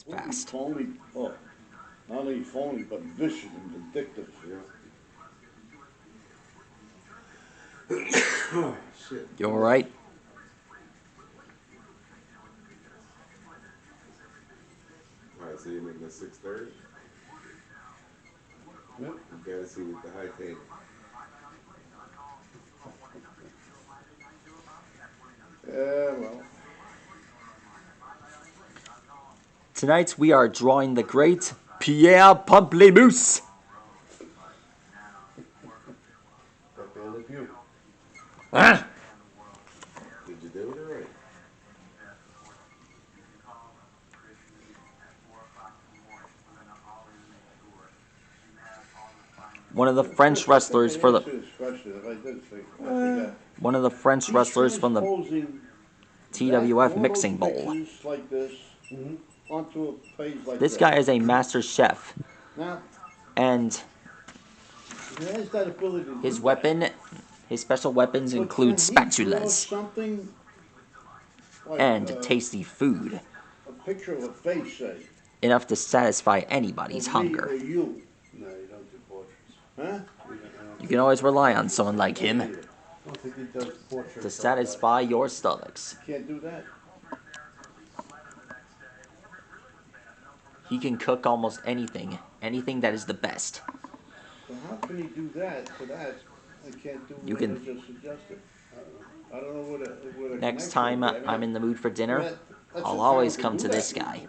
It's fast. Phony, oh, not only phony, but vicious and vindictive, Oh, shit. You alright? Alright, so you're making it 6:30? Yep. You gotta see with the high table. Yeah, well. Tonight we are drawing the great Pierre Pamplemouse. Pepe Le Pew. Ah! Did you do it alright? One of the French wrestlers for the one of the French wrestlers from the TWF Mixing Bowl. Like this, onto a page like This guy is a master chef, Now, and his weapon, his special weapons include spatulas like, and tasty food, a picture of a face, say, enough to satisfy anybody's of me hunger. or you. No, you don't do portraits. Huh? You can always rely on someone like him I don't think he does portraits to satisfy your stomachs. You can't do that. He can cook almost anything that is the best. So how can he do that to that? I can't do You what can. I just suggested. I don't know what a Next connection time would be. I mean, I'm in the mood for dinner, that's I'll just always how to come do to that. this guy.